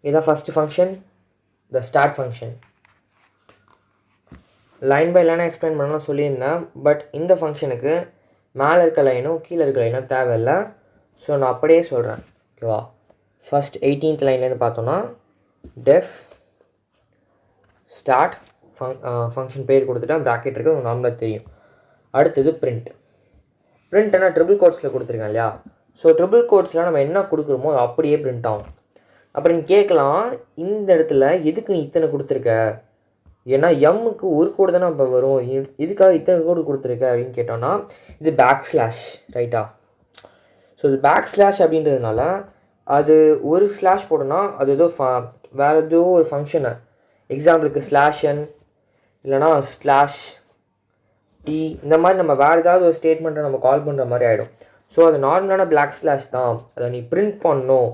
இதான் first function, the start function. Line by லைனாக explain பண்ணலாம் சொல்லியிருந்தேன். பட் இந்த ஃபங்க்ஷனுக்கு மேலே இருக்க லைனும் கீழே இருக்க லைனும் தேவையில்லை. ஸோ நான் அப்படியே சொல்கிறேன். ஓகேவா? ஃபஸ்ட் 18th லைன்லேருந்து பார்த்தோன்னா டெஃப் ஸ்டார்ட் ஃபங்க்ஷன் பேர் கொடுத்துட்டேன், ப்ராக்கெட் இருக்குது, உங்களுக்கு நார்மலாக தெரியும். அடுத்தது பிரிண்ட்னா ட்ரிபிள் கோட்ஸில் கொடுத்துருக்கேன் இல்லையா? ஸோ ட்ரிபிள் கோட்ஸில் நம்ம என்ன கொடுக்குறோமோ அது அப்படியே பிரிண்ட் ஆகும். அப்புறம் நீங்கள் கேட்கலாம், இந்த இடத்துல எதுக்கு நீ இத்தனை கொடுத்துருக்க, ஏன்னா எம்முக்கு ஒரு கோடு தானே இப்போ வரும், இதுக்காக இத்தனை கோடு கொடுத்துருக்க அப்படின்னு கேட்டோன்னா இது பேக் ஸ்லாஷ், ரைட்டா? ஸோ இது பேக் ஸ்லாஷ் அப்படின்றதுனால அது ஒரு ஸ்லாஷ் போட்டோன்னா அது ஏதோ வேறு ஏதோ ஒரு ஃபங்க்ஷனை, எக்ஸாம்பிளுக்கு ஸ்லாஷன் இல்லைனா ஸ்லாஷ் டி, இந்த மாதிரி நம்ம வேறு ஏதாவது ஒரு ஸ்டேட்மெண்ட்டை நம்ம கால் பண்ணுற மாதிரி ஆகிடும். ஸோ அது நார்மலான பிளாக் ஸ்லாஷ் தான், அதை நீ பிரிண்ட் பண்ணணும்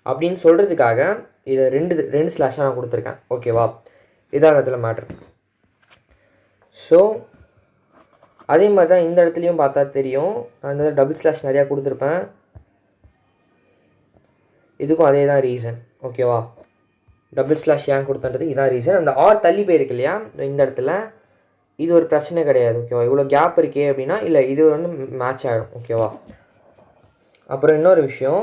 அப்படின்னு சொல்கிறதுக்காக இதை ரெண்டு ஸ்லாஷாக நான் கொடுத்துருக்கேன். ஓகேவா? இதான் இடத்துல மேட்ரு. ஸோ அதே மாதிரி தான் இந்த இடத்துலையும் பார்த்தா தெரியும், நான் இந்த டபுள் ஸ்லாஷ் நிறையா கொடுத்துருப்பேன். இதுக்கும் அதே தான் ரீசன். ஓகேவா? டபுள் ஸ்லாஷ் ஏன் கொடுத்தன்றது இதான் ரீசன். அந்த ஆர் தள்ளி போயிருக்கு இல்லையா இந்த இடத்துல, இது ஒரு பிரச்சனை கிடையாது. ஓகேவா? இவ்வளோ கேப் இருக்கே அப்படின்னா இல்லை, இது வந்து மேட்ச் ஆகிடும். ஓகேவா? அப்புறம் இன்னொரு விஷயம்,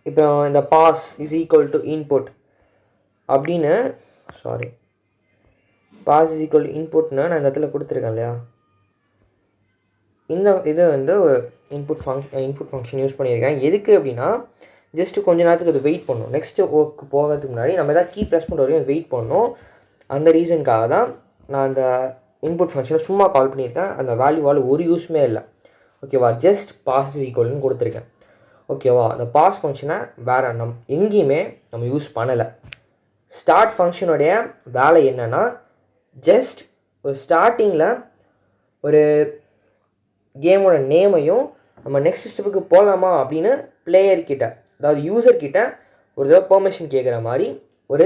இப்போ இந்த pass is equal to input அப்படின்னு, பாஸ் இஸ் ஈக்குவல் டு இன்புட்னு நான் இந்த இடத்துல கொடுத்துருக்கேன் இல்லையா? இந்த இது வந்து இன்புட் ஃபங்க்ஷன் யூஸ் பண்ணியிருக்கேன். எதுக்கு அப்படின்னா ஜஸ்ட்டு கொஞ்சம் நேரத்துக்கு அது வெயிட் பண்ணணும். நெக்ஸ்ட்டு ஒர்க்கு போகிறதுக்கு முன்னாடி நம்ம எதாவது கீ ப்ரெஸ் பண்ணுற வரையும் வெயிட் பண்ணணும். அந்த ரீசனுக்காக தான் நான் அந்த இன்புட் ஃபங்க்ஷனை சும்மா கால் பண்ணியிருக்கேன். அந்த வேல்யூவால் ஒரு யூஸுமே இல்லை. ஓகேவா? ஜஸ்ட் பாஸ் ஈக்குவல்னு கொடுத்துருக்கேன். ஓகேவா? அந்த பாஸ் ஃபங்க்ஷனை வேறு எங்கேயுமே நம்ம யூஸ் பண்ணலை. ஸ்டார்ட் ஃபங்க்ஷனுடைய வேலை என்னென்னா ஜஸ்ட் ஒரு ஸ்டார்டிங்கில் ஒரு கேமோட நேமையும் நம்ம நெக்ஸ்ட் ஸ்டெப்புக்கு போகலாமா அப்படின்னு பிளேயர்கிட்ட, அதாவது யூசர்கிட்ட ஒரு தடவை பெர்மிஷன் கேட்குற மாதிரி ஒரு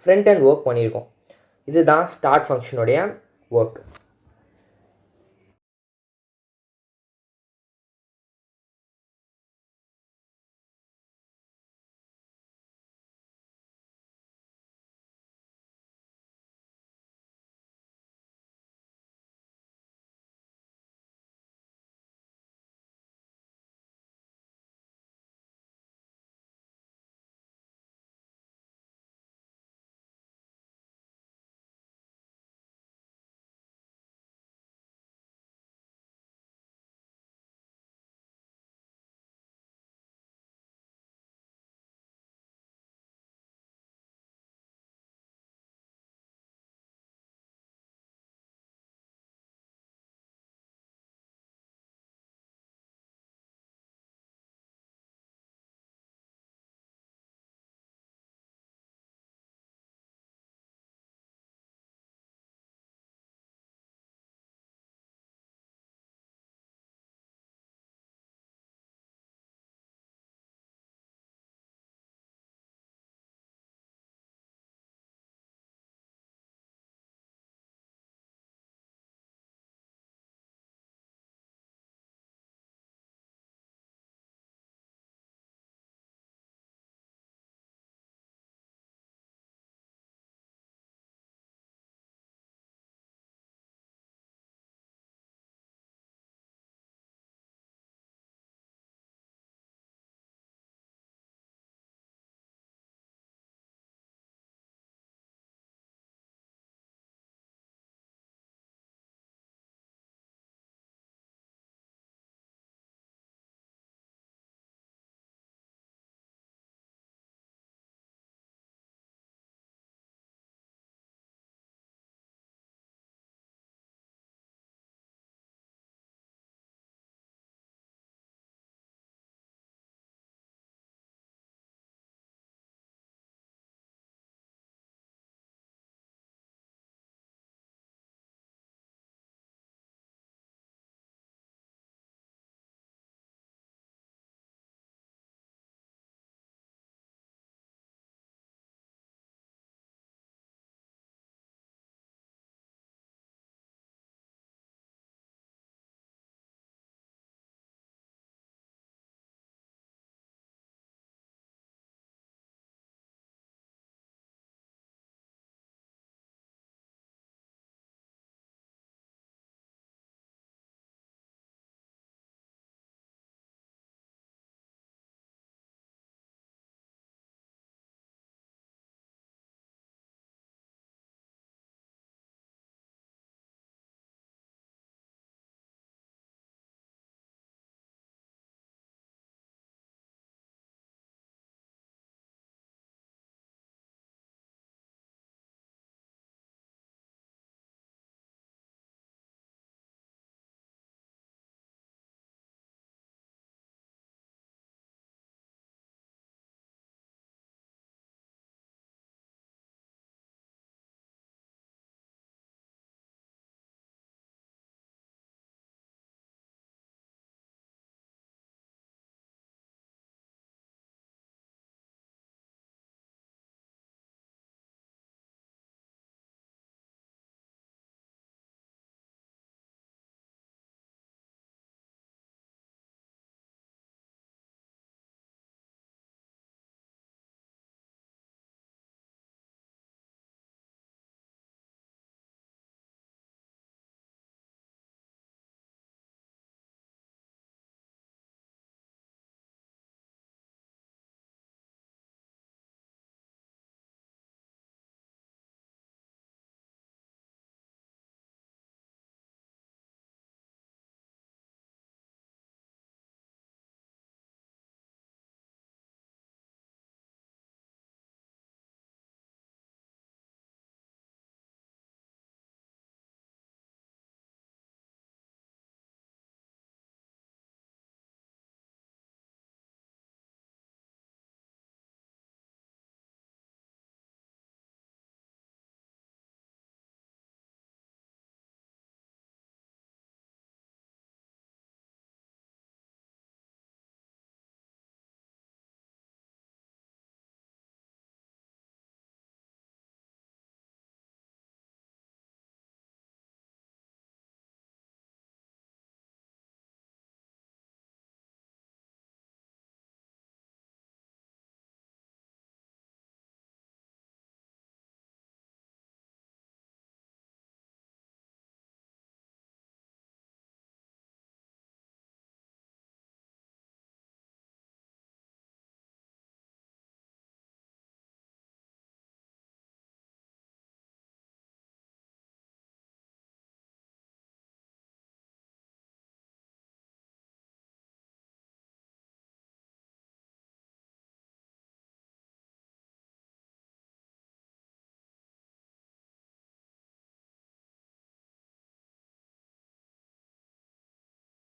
ஃப்ரண்ட் அண்ட் ஒர்க் பண்ணியிருக்கோம். இதுதான் ஸ்டார்ட் ஃபங்க்ஷனுடைய ஒர்க்.